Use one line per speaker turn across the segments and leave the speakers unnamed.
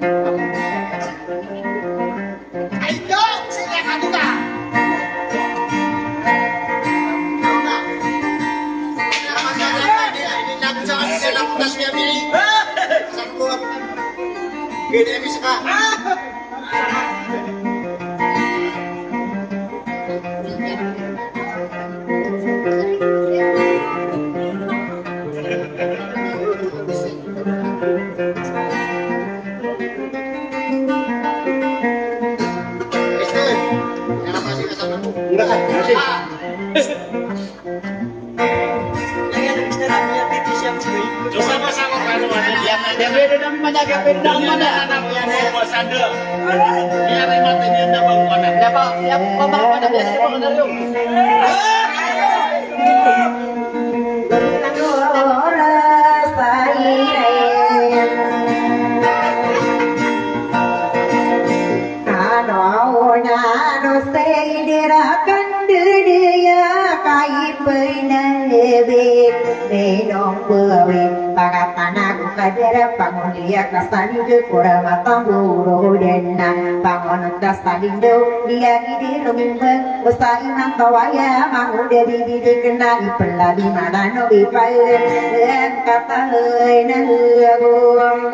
Ayo, sini kamu kak. Gede bisa kak. Enggak, masih. Sama-sama kalau ada yang beda dan menjaga benda mana anak yang bawa sandal. Dia remat ini anda bawa mana? Siapa? Yang bawa mana biasa bawa mana lu?
Kadera bangun dia kasalindo pura matang buru denna bangun kasalindo dia gidi lumimbang besar imam kawaya mangu dari bidi kena ipelali mana no ipae kata hei na huagum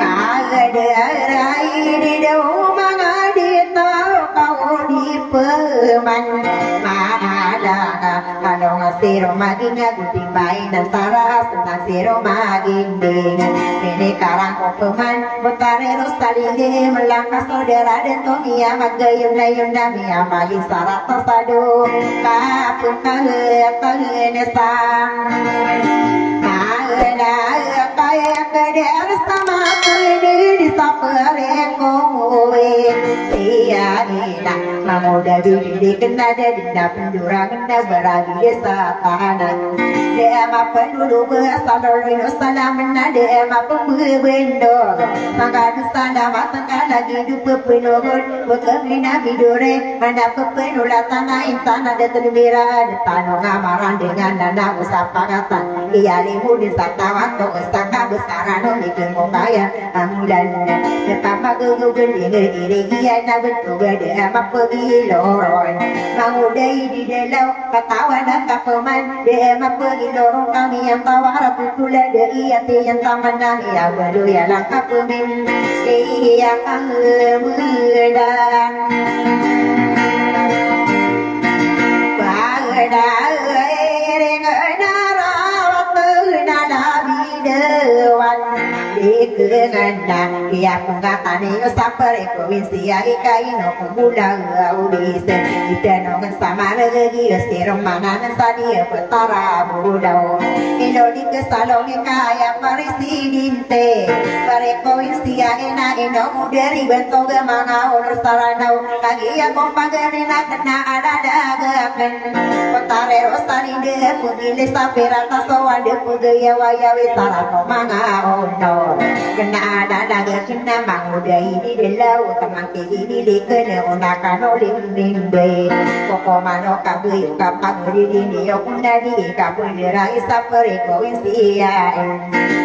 ada rai di dau mangadi tau kau di peman kalau ngasiro maginya guting bayi dan saras tentang siro maginding ini karang kopeman mutare rostalinge melangkah saudara dan tomia magayum dayum damia magi sarat tosado kapun kahe nesang kaya keder sama kede di sapere kowe sia ina mamuda di kena dinda pendura kena beragi desa tahanan dia ma pendulu berasal dari salam dia ma pembendo sangka dusana matangka lagi dupe penuhun bekemina bidure mana pepenula tanah intana de terbira de tanah ngamaran dengan dana usapagatan iya limu di satawan to sangka besarano mikir kaya amudan betapa gugugan diri iya na bentuk dia ma pergi lorong mangudai di dalau ketawa dan kapeman dia ma pergi lorong kami yang tawar putula dari hati yang tamanang ya baru ya langkah pemin iya kemudan pada Kenanda, dia pengatane sapare provinsia ikaino kumula udise iteno sama lagi siro mana sadi petara budau Indonesia salonge kaya presidente pare provinsia ena eno dari bentuk mana urus saranau lagi ya kompangerina kena ada dagakan petare rostani de pudile sapera tasowa de pudaya waya wisara komanga ono kena ada kena manguda ini delau teman kiri di kena unakan olim bimbe pokok mano kabu kapag di ini okuna di kabu derai sapere koinsia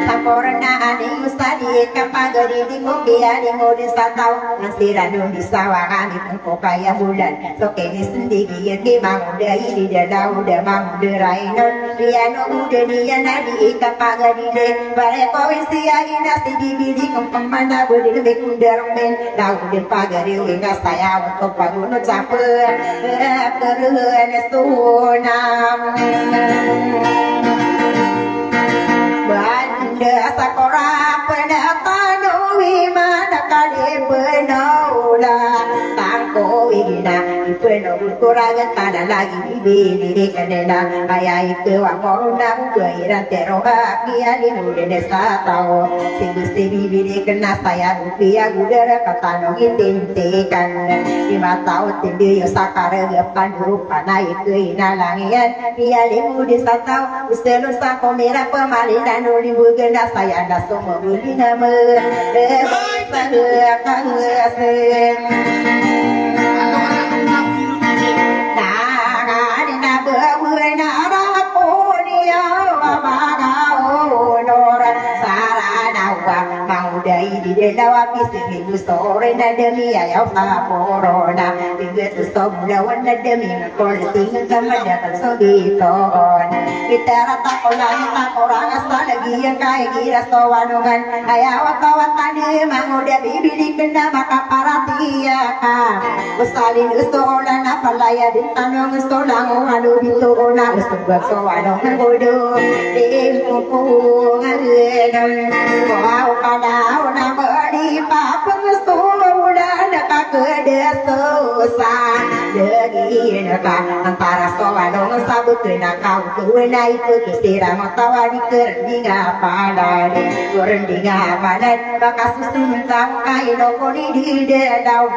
saporna ani ustadi kapag di ngobia di ngodi satau nasirano di sawangan di kokaya bulan so kini sendiri di manguda ini delau de manguda rainon dia no dia nadi kapag di bare koinsia nasi di bidi kempemana budi bekundermen lau di pagari winga saya untuk paguno caper keruan sunam banda sakora penatano wimana kali penaula tangko wina peno kurangan tanah lagi di bidi kanela ayai ke wamoruna kuiran teroha kia di mude desa tau sing bidi kena saya rupiah gudara katano intintikan 5 tahun tindi yo sakare gapan rupa naik ke inalangian dia limu desa tau uselo sa komera pemalinan uli bugena saya anda semua buli nama Sara mau dai di delawa pisih sore na demi ayaw pa corona tiga tu soblawan na demi ngkol tingin kamada so giton kita rata kolang ta orang asal lagi yang kaya gira sawanungan ayaw kawatan de mau da bibili kena maka paratia ka usalin ustola na palaya di tanong ustolang walu dito na ustubag sawanungan bodo di kuku ngaregan wow kadao na badi papang ustola na kakede sosa degi naka antara sawanungan sabut na kau tuwena itu kisira matawani kerendinga padari kerendinga padan bakas susuntang kaino koni di dedau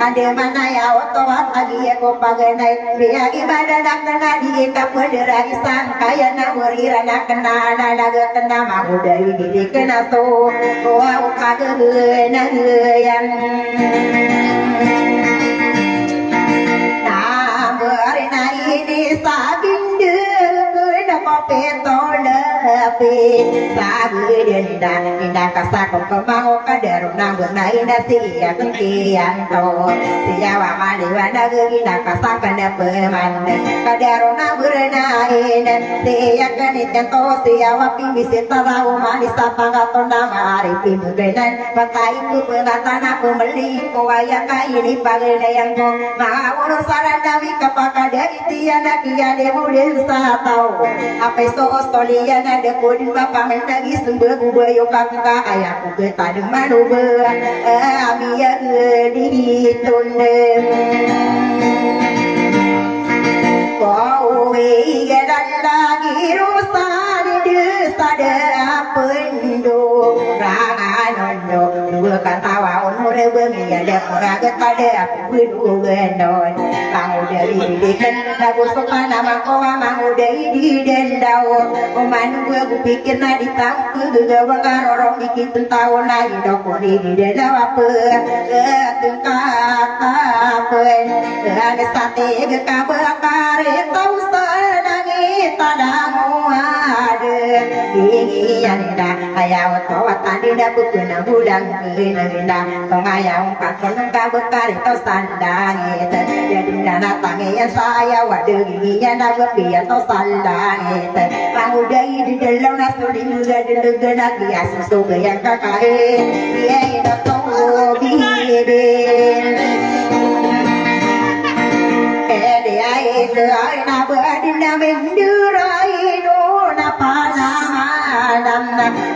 ande mana ya otowat lagi ko paganai biagi badan kena di kapedera isang kaya na murira na kena naga kena mau dari di kena so wa kagena yang na ini sabindu na kopetol pe sabudenda inda kasako kemau kadaru na bernaina sia kengkian to sia wa mali wanda gina kasaka na peman kadaru na bernaina sia kanitan to sia wa pimbisi tarau manis sapagato na mari pimbenan pakai ku pengatana pembeli ko aya kaini pagene yang ko mau sarana mi kapakada itiana kia de mudin sa tau apa so Australia na de kodin bapa menagi sumber bubayo kakak ayah ku ketadeng manuber amia di tunem kau igadan lagi rusak di desa de apendo ranganondo dua katawa onore bemi ada orang ketade aku bidu gendon bangu dari didikan lagu sopan nama kowa mangu dari di dendau oman gue pikir na di tahu ke bakar orang bikin tahun lagi doko di dendau apa tengkak apa ada sate ke kabakar tahu sedangi tadamu ada ini anda ayah tawat tadi dah bukan budang kena pengayang pakon kabakar itu sandang itu jadi nana tangi yang saya waduh ini yang dah berbiak itu sandang itu bangun dari di dalam nasi di muda di legenda dia susu yang kakak dia itu tahu bibir dia itu na berdina mendurai no na panama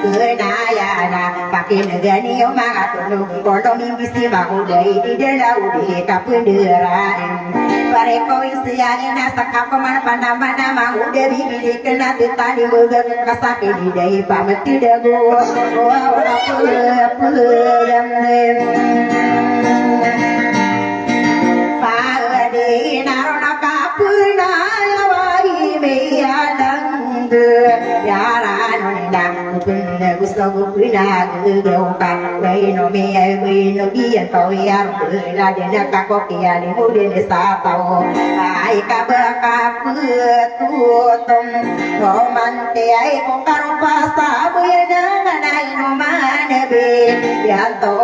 kenaya na pakai negani omang atau bodoh mimpi si mau dari di dalam di kapenderain pareko isian na sakap mana mana mau dari bilik kena tadi moga kasake di dari pamet tidak gua apa pade narona kapuna lawai meyalang yaran nang kupuna gusto kupuna geuka baino me baino bian tau yar la de na kakokia ni mudin sa tau ai kabaka putum romante ai kokaro pasa boyana nai no manabe yan to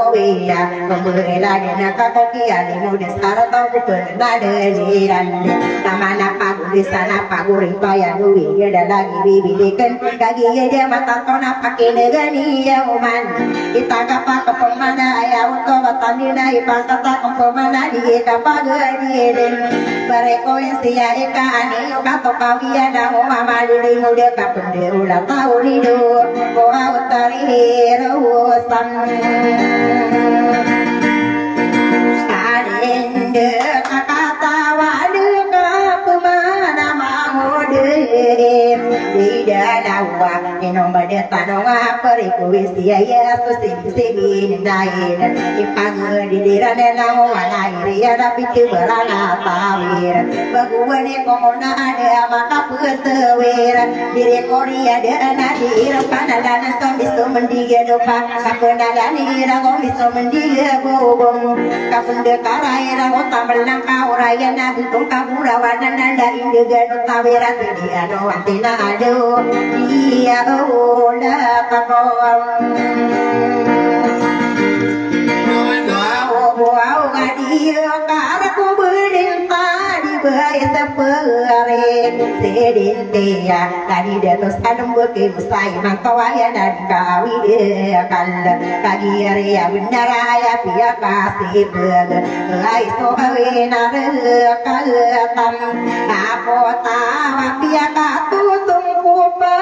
ya pembela de na kakokia ni mudin sa tau kupuna de jiran namana paguri sana paguri paya nuwi ada lagi bibilikan kaki dia mata tona pakai negani ya uman kita kapak kepemana ayah untuk batani naik pangkata kepemana dia kapak gadirin mereka yang setia eka ani kato kawia dah mama diri muda kapende ulah tahu lidu koha utari herosan adende kakata wadu kapemana mau deh tidak nawa inom pada tanong periku sia ya susi nain ipang di diran nang walai ria tapi keberana tawir baguane kona ada maka putewer dire korea ada na dir panadana somiso mendiga dopa kapena dani rago miso mendiga bobong kapende karai rago tambelang kauraya na butung kaburawan nanda indega tawira dia no antina aduh dia udah kakong karaku berintah di bayi seperin sedin dia tadi datus adem bukit usai mangkawaya dan kawi kal kagi area benar ya pia kasih beg lai sohina kal tam apa tawa pia katutung kupa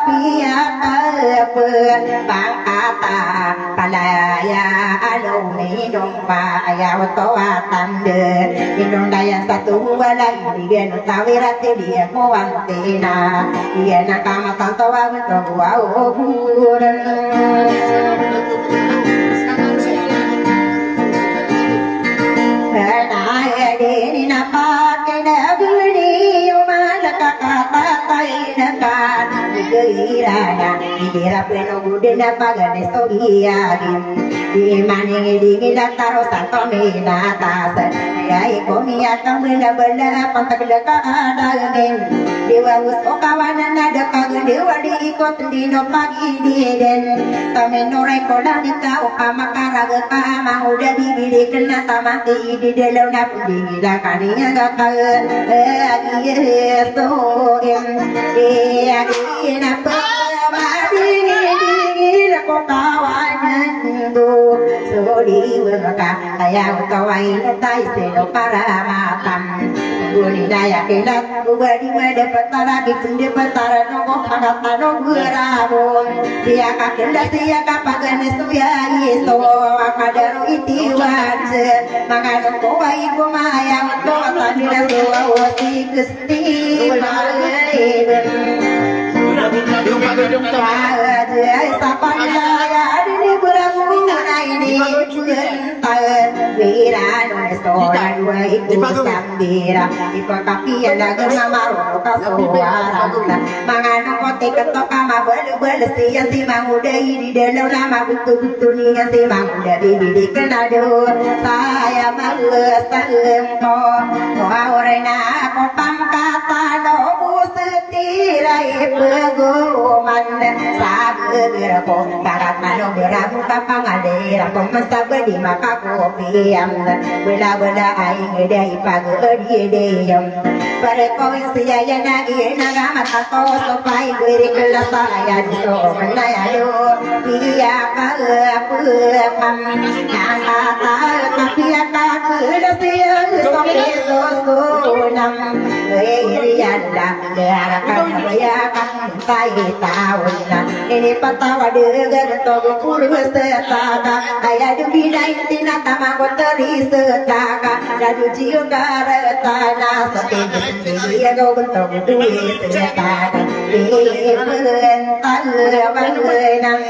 pia kal pen bangkata kalaya alung ni dong pa ayaw toa tande inong daya satu walay dia no tawirate dia ko antena dia nakamatang tawa to wow buran ni napake na guni umalaka kata tay na kan irana idira pleno gude na pagane sogiagin di maning dingin na taro santo mina tas ay komiya kamula bala pantagla ka adagin dewa usko kawanan na dakag dewa di ikot dino pagi den kameno rekoda di ka ukamakaraga ka mahuda di bili kena tamati di delaw na pudingila kaniya gakal agi so em agi na pa dingil ko kawanan do sodi waka ayaw kawai na tay selo para matam guni daya kilat ubadi mada patara kitunde patara nongo pangatano gurabon dia kakenda dia kapagane suya yeso akadaro iti wajse mangano kowai kumaya to tandila suwa wasi gusti maleben
Yung pagdong tawa.
Ko barat mano beramu kapangadera pemesta bedi maka kopiam bela bela aing dei pagedi deyam pareko siaya nagi naga mata ko sopai beri kelasa ya so menaya yo pia ka pam nanga ta kapia ka kesia so nam irianda dara kan ya kan tai taun ini patawa dengan togo kurus setaka ayah dubi naik tina tamago teri setaka dadu jiu karetana setinggi dia go bentogo duit setaka dibelen talban benang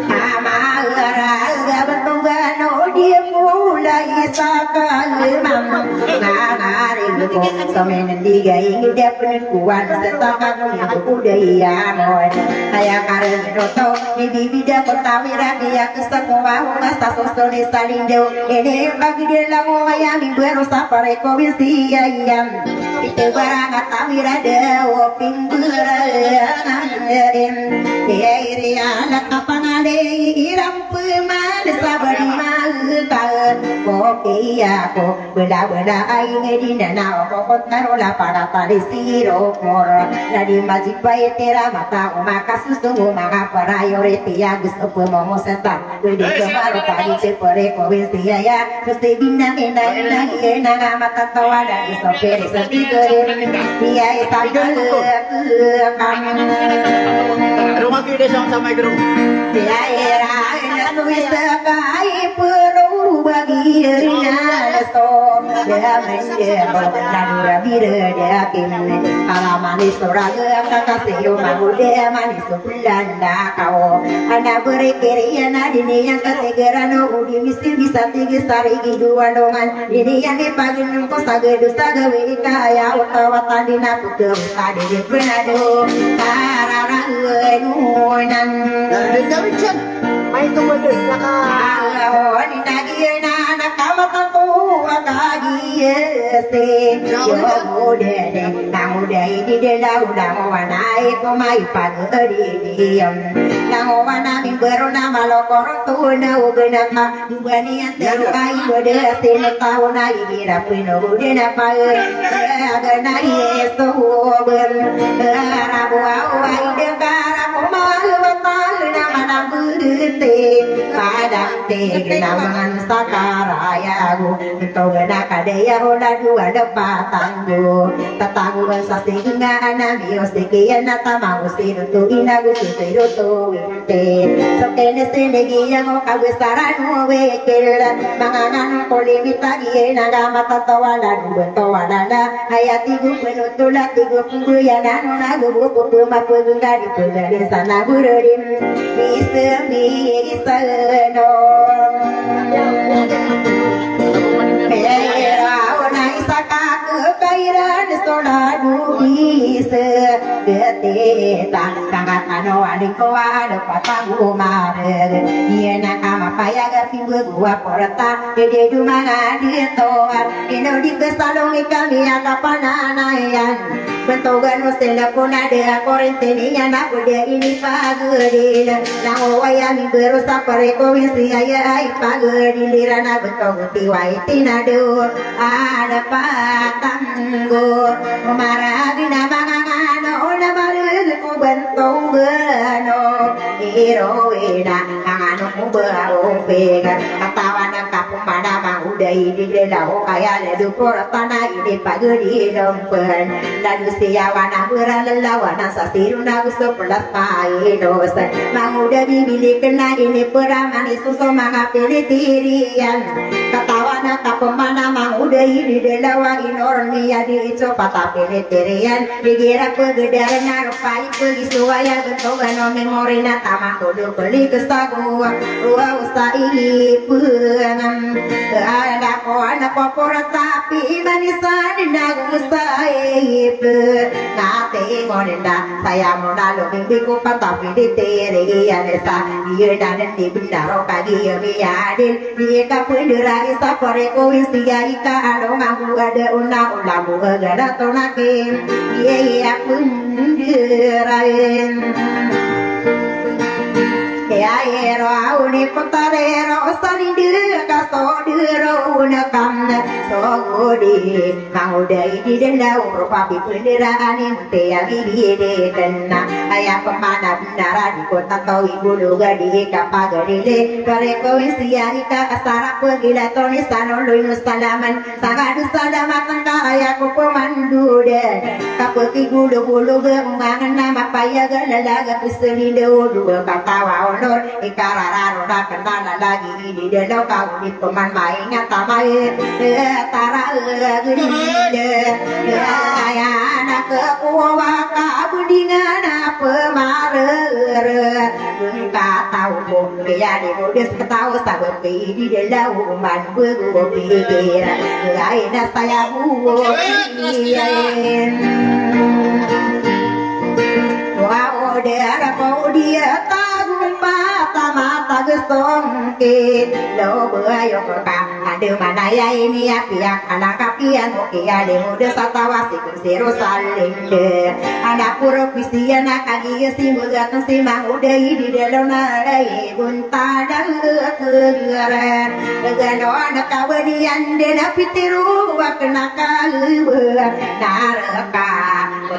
amalaga bentogano dia mulai sakal mam ngari ko samenen diga ingin dia penekuan setaka udah iya moy kaya karen roto di bibida pertawira dia kesemua masa sosone salindeu ini bagi dia lagu ayam ibu sapare ko bisi ayam itu barang tawira dewo pingguran dia iria la kapangale iram peman sabari mal kopi aku bela-bela aing edina na kokot narola para parisiro mor nadi majik bae tera mata umaka susu mga priority ya gusto po mo seta pwede ko maro pari se pare ko ya ya gusto binang ina nga matatawa na iso pere sa tigore dia itagol kam
Rumah kita sama guru.
dia era na tuisa kai puru bagi rina so dia menjebo nadura bira dia kim alamani soraga kakaseo magude manis pulanda kau ana berkiri ana dini yang ketegerano udi misir bisa tinggi sari dua dongan ini yang dipagin ko sagedu sagawe kaya utawatan dina putu tadi penado karara nunan
Dan Richard, main tu betul.
ni nagi na kamatan tua kagi se yo mude de na mude di de lau lau wanai ko mai pagari diam na wana min berona malokoro tu na ugena ma dubani ante ai bode sin tauna ira pino de na pa agana yeso ber rabu ai de gara ko ma wata na manam budte padam te naman sakaraya gu to na kadaya ola dua depa tanggu tatagu sa singa na biosiki na tamagu sirutu inagu sirutu te so kene sinegi yang kagusara no wekel manganan kolimita gi na gamata tawala du tawala na hayati gu penutula tigu gu yana na gu gu mapugga di pugari sana bururim bismi isano Rauna isaka kairan soladu bis gete tangga kano adiko ada patangu mare iena kama paya gafingu gua porta dede dumanga ditoar ino di kesalong kami akapanana yan bentogan usela puna de korentenia na bude ini pagudil na waya mi berusa pare ko wisi aya ai pagudil rana bentog tiwai tinado ada patanggo maragina mangangano na baru ko bentong beno iroina angano ko bao pega katawan kapumana mang udai di delau kaya le du portana ini pagudil dompen dan siawana beralawana sasiruna gusto pelas painos manguda bibili kena ini peramani suso manga pilitirian katawana kapemana manguda ini delawa inornia di ico pata pilitirian digira pegedaran narupai pergi suaya bentogan no memorina tamang kodo beli kesaguan ua usai pengan ada ko anak popora tapi manisan nagu usai nate monenda saya monalo minggu patapi di tere anesa dia dan di bindaro kagi mi adil dia kapundura isa poreko istia ika alo ngaku ada una ulamu gada tonake dia pundurain ya ero auni potarero salindir kaso diro una kamna so godi maudai di dendau rupa pipundiraani te agi de kenna aya pemana bindara di kota tau ibu gadi kapagadile kareko isia ika asara pegila toni sanolo salaman sagadu salamatan ka aya ko pemandude kapeki gulu gulu gemangan nama paya galalaga piselindo dua katawa ikarararo na kenana lagi di delau kau di peman mainnya tamai tara gede ya anak kuwa kabudingan pemare ka tahu pun ya di mudes tahu sabab di delau man bego pikir aina saya buoin wow dia mata mata gesong ke lo bayo ka ade mana ya ini ya pihak anak kapian oke ade muda satawasi kusiro salinde anak puro pisian kagi si muda si mang udah di dalam narai bunta dan kegeren gano anak kawedian dena pitiru wakna kaluar naraka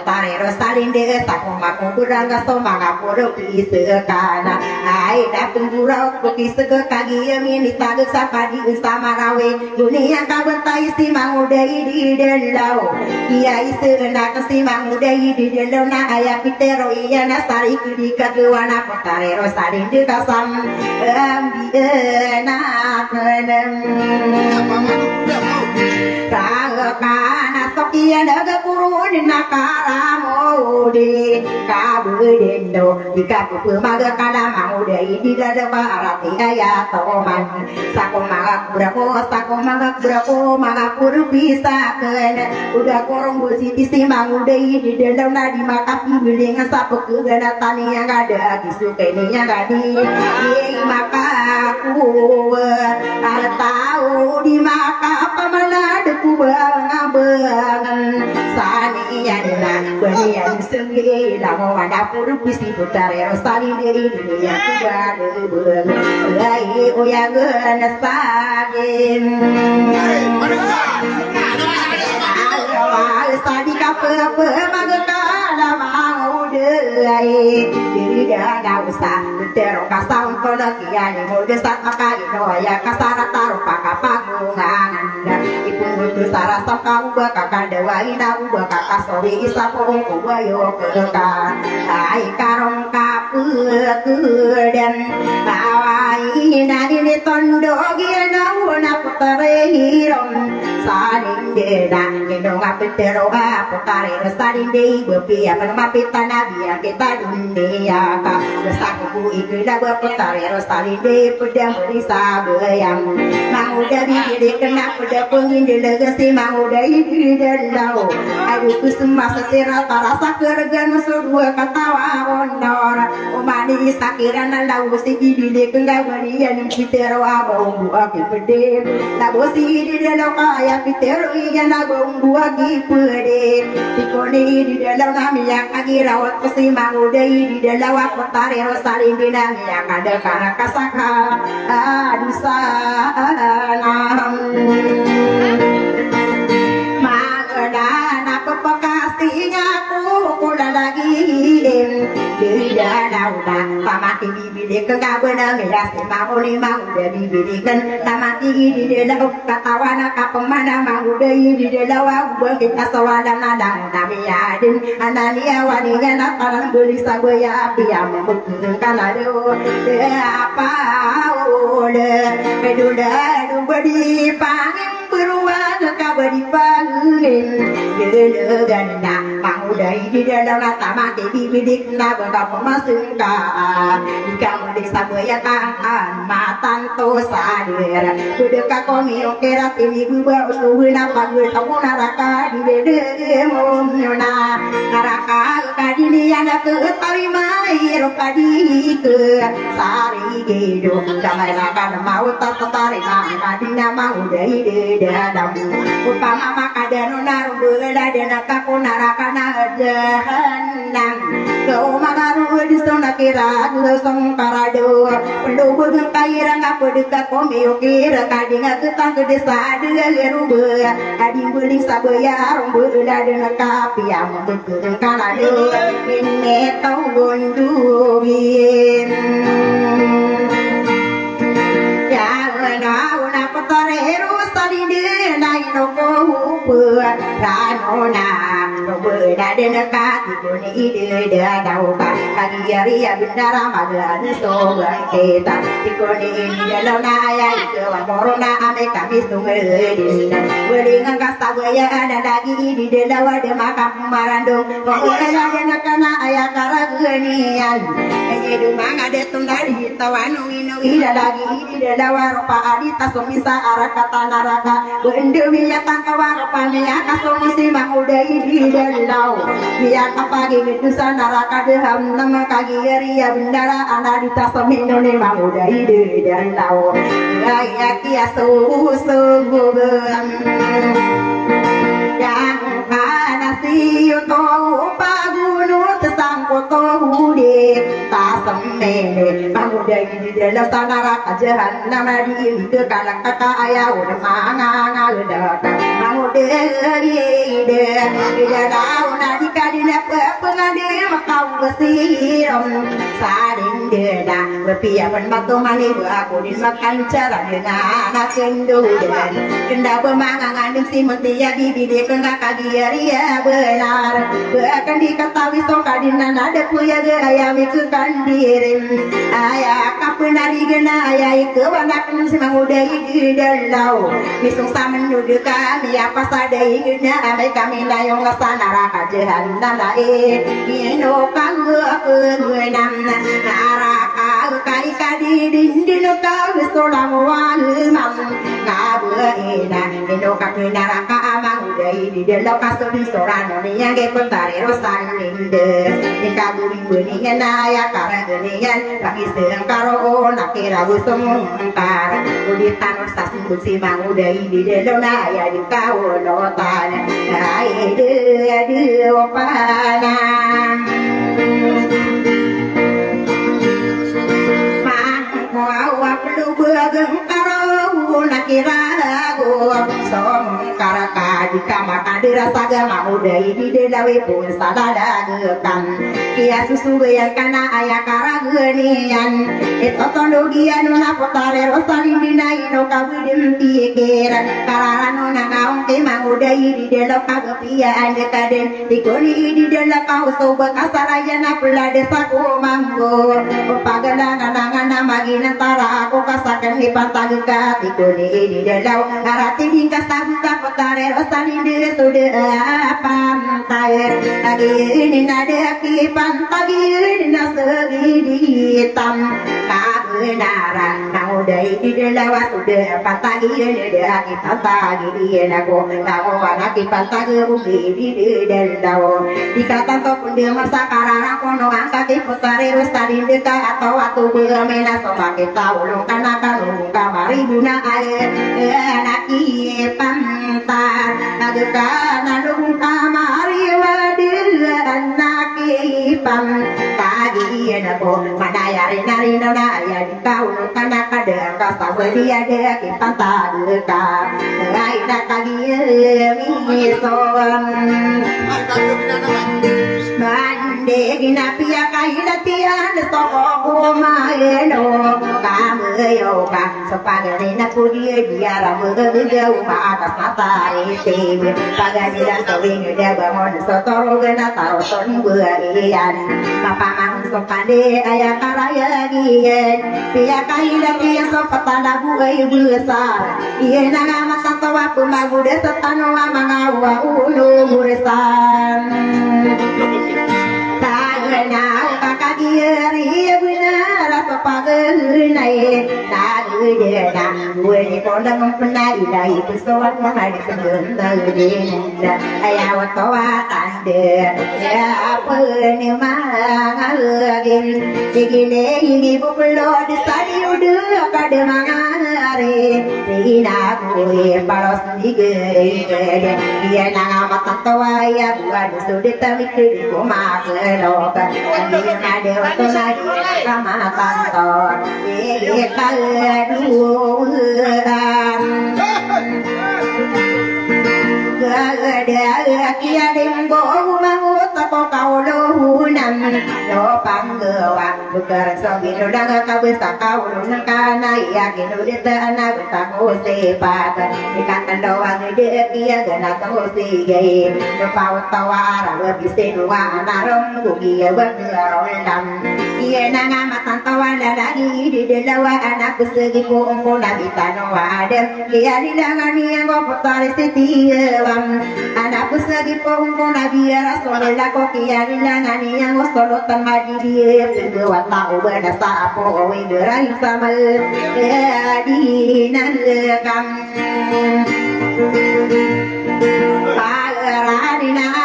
Tarero salinde sakoma kuranga somaga puro pisekana ai datang burau pukis ke kagi mini tagu sapadi samarawe dunia kabentai si mangudai di delau ia isena si mangudai di delau na aya pitero iya na sari kudi kaduana Tarero salinde kasam ambiena kenem kana sokia daga kurun nakaramode kabudendo dikapu pemaga kana maude di dada barati aya toman sakomaga kurako maga puru bisa ken udah korong busi isi maude di dalam nadi makapi biling sapu kegana tani yang ada kisukene yang gadi maka ku tahu di maka pamalad kubangan sanian na banian sengi lamo ada puru bisi putare rosali diri yang kubang lai oyagan sagin sadi kape magkala mau dei diri dah usah tero kasang pelakian mo desat makai doya kasara taruh pakapangungan ibu besar sakau bakal dewai na bakal sori isapong kubayo keka ai karong kapuden bawai nani tondo giana na putare hirom saling deda gendong apetero putare saling dei bepi apa mapita nabi kita dunia ka besaku ikila putare saling dei pedang berisa bayam mau dari diri kena pada pengin delegasi mau dari diri dalau aduh kusuma setira tarasa kergan dua katawa honor umani sakiran lau si dili kengga barian pitero abong buah pede lau si di dalau kaya pitero iya nabong buah pede tikoni di dalau nami yang agirawat kusi mau dari di dalau aku tarik saling dinami yang ada karena kasaka aduh salam magana pepekasinya kula lagi diri dalau pamati bibili kegabena mirasi mau lima udah bibilikan tamati di dalau katawana kapemana mau dari di dalau abang kita sawalan nadang nami adin anania waninya nakalan beli sabaya pia membuktikan aduh apa udah kedua beri pangin beruang kabari pangin gelegan mau dari di dalam tamat bibidik na bakal masungka kamu desa boya tangan matan to sadir kudeka komi okera tini gua usuhna pagur tamu naraka di dede momna naraka kadini yana ke tarimai rokadi ke sari gedo damai nakan mau tak tarima kadina mau dari dalam upama makadano naru bela dena kaku naraka na jahanam kau magaru di sana kira gula sangkarado perlu bukan kaira ngapu dekat komi okira kadinga ketang gede sadu leruba kading beling sabaya rumbu ula dena kapi yang membekeng kanado ini tau gondubin jangan aku tareru salide naik noko ranona berbeda dengan kaki buni ide dadau kaki ya bendara magan sobat kita tikoni ini dalam naya itu corona ame kami sungguh belingan kasta gaya ada lagi di dalam ada makam marandong pokoknya ada kana ayah karagenian jadi manga de tundari tawanu inu ida lagi di dalam rupa adita sumisa arah kata naraka bendemi ya tangkawa rupa niya kasumisi mangudai di dalau biar apa gitu naraka deham nama kagi ya bendara anadita seminone mangudai di dalau gaya kia susu yang kana siyo to pagunu tesangko to hude tasemene mangudai di dalam naraka jahanam di ke kalang kaka ayah udah manganga udah mangudai di dalau nadi kadina pengadil makau besirom saling deda berpia penbatu mani aku dimakan cara dengan kendudan kenda pemangangan si mentia bibir kena kagiaria benar bahkan diketahui sokadina nada kuya gaya mikukan dirim ayah kapenari gena ayah ke wanakan si mangudai di dalau misung sama menuduh kami apa sadai gena amai kami dayong ngasana raka jahanam lae ino kanggo nam naraka kai kadi dindino kau solam wal mam ngabu ina ino kami naraka amang udai di dalam kasur di sorano ni yang ke pentari rosan linde ni kaguri beni na ya kara genian bagi sedang karo nak kira busung tar udi tanur sasin busi mang udai di dalam na ya di kau lotan ai de opana karaka di kamar kadira saga maudai di delawe pun sadada gekam kia susu yang kana ayah karagenian itu tonogian na potare rosalin dinai no kabudem pikir kararano na ngaung ke maudai di delok kagepian dekaden di koni di delok kau sobat asaraya na pula desaku manggo pagalangan na magina tara aku kasakan di pantagika di koni di delok arati di kasabuka potare rosalin de sudah pantai lagi ini nada ki pantagi ini nasegi di hitam kebenaran naudai di delawa sudah pantagi ini dia ki pantagi di nago nago anak ki pantagi ugi di delawa dikata to pun dia masa karara kono angkat ki potare rosalin de ka atau waktu bermena sopa kita ulung kana kalung kamari guna air anak ki pantar agakana lung kamari wadil anak ipam tadi na ko manayari nari na ya di kau no kana kada ka sawadi ada ki pantagka ai na kagi mi soam mande ginapia kaila tian soko maelo kameyo ka sepagare na pudi dia ramu geu ma atas mata ite pagadiran towing dia bangun sotoro gena taro ton buarian papa mang sokande aya karaya gien pia kaila tian sopatana buai besar ie nanga masanto wapu magude setano mangawa ulu muresan na kakagiri benar sepagenai nagde na gue kodang pernah ilahi pesawat menari sebentar ayah watawa tande ya apa ni mangalin digile ini buklo di stadium udah kada mangare ina gue palos digere dia nang mata tawa ya buat sudah tapi ke rumah kelok ada waktu lagi sama kantor ada kia dimbo mau tako kau lohunam lo panggawa bukan sobi no danga kau bisa kau lunan kana iya kino dita anak tako sepat ikatan doang ide kia gana tahu sigai no pawat tawara lebih senua narom buki bergerondam iya nanga matan tawala lagi di delawa anak segi pungku nabi tanoa ada kia dilangan yang gopotari setiawam anak segi pungku nabi rasulullah ko kia dilangan yang solo temadi dia kedua tahu berdasa apo wigerai samal di nalekam pagarina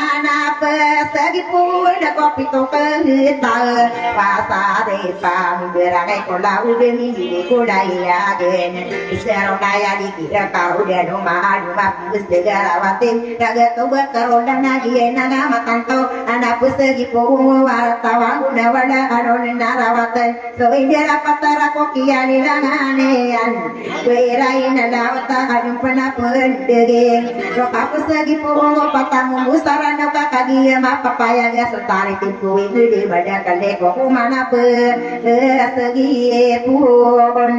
segi pun dah kopi tu kehital pasar depan beragai kola udah minggu kola ya gen sekarang daya dikira kau dia rumah segala watin jaga tu berkerodan lagi naga makan tu anak segi pun wartawan udah wala aron narawatan so india rapat terako kia nilanganean berai nadawata adum pernah pendegeng roka segi pun patamu musarana kakak papaya ya setari tipu itu di badan kale kok mana segi pun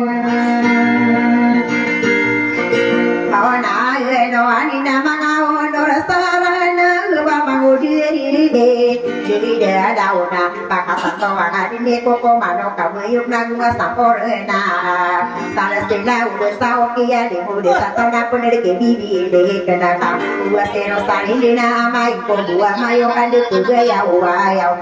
kawan ayo no ani nama kawan dora sarana lupa mangudi dia dauna maka santo wangan ini koko mano kamu yuk nangua samporena salastina udah sao kia di muda santo napun dari kebibi deh kena kamu buat terosan ini nama iko dua mayo ande juga ya wayau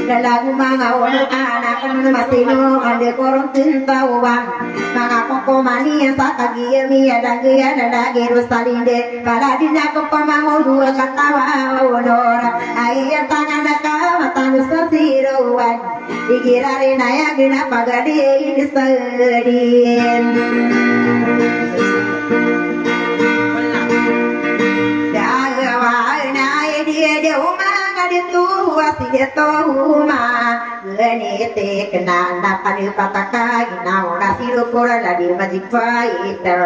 dan lagu mangau anak kan masih no ande korong cinta uang maka koko mani yang sakagi mi ada gaya dan lagi rusalinde baladina koko mangau dua kata wawonora ayat tangan matan sesiruan dikirari naya gina pagadi ini sedin dawa naya dia umang ada tua dia tohuma genete kena napani pataka ina ora siru pura ladi magic fighter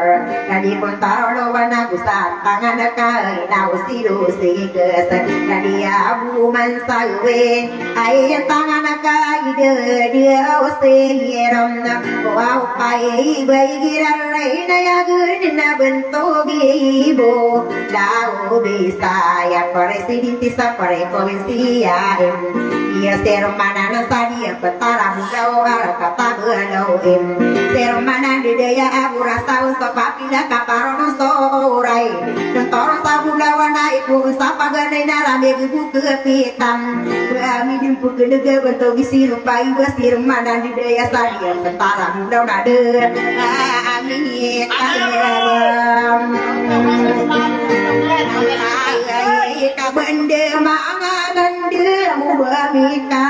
ladi kontaro wana gusa tangan ka ina usiru siges ladi abu mansawe ay tangan ka ide dia usiram wow pai bai girai na ya gudina bento gibo lau bisa ya presidente sa pare provincia ia sermana na sadia petara mudau ara kata belau sermana di daya abu rasa uso papila kaparono sorai tentoro sabula wana ibu sapa gane na rame gugu kepitam kami dimpu kedege bentuk isi lupa ibu sermana di daya sadia petara mudau nade amin bende mangan dia muba mika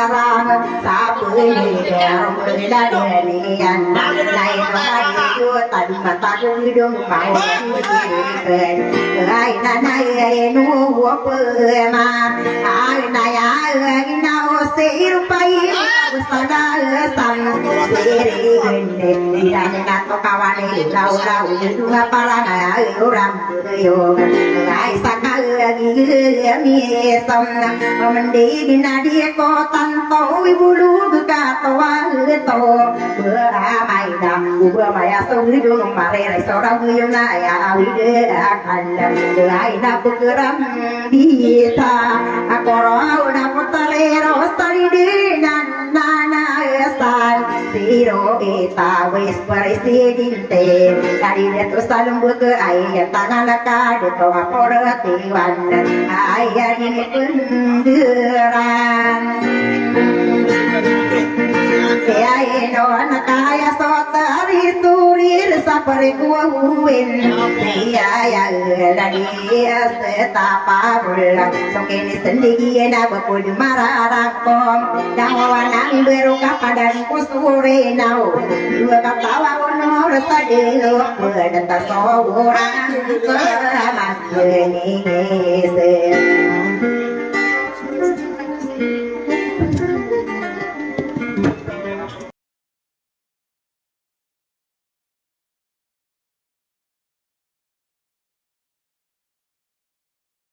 rang sapu ni dia benda denian nai mari tu tadi mata hidung mau ken ai nanai nu apa ma ai nai ai na osir pai usada sang siri gende dia na to kawane lau lau dua parang ai uram yo ai sakal mi som mandi bina dia ko tanto ibulu buka toa to beramai dam gua maya so hidung mare rai sorang yung na ya awide akan ai na pukeram bisa akoro na putale rostari dinan nana esal siro eta wes presidente dari itu salung buke ai tangan ka de to apor ayah ini penderan ayah non kaya sotari surir sapari kuahuin ayah lagi setapa bulan sokini sendiri na bakul mararakom dawan beruka padan kusuri nau dua katawa honor sadelo berdantas orang selamat ini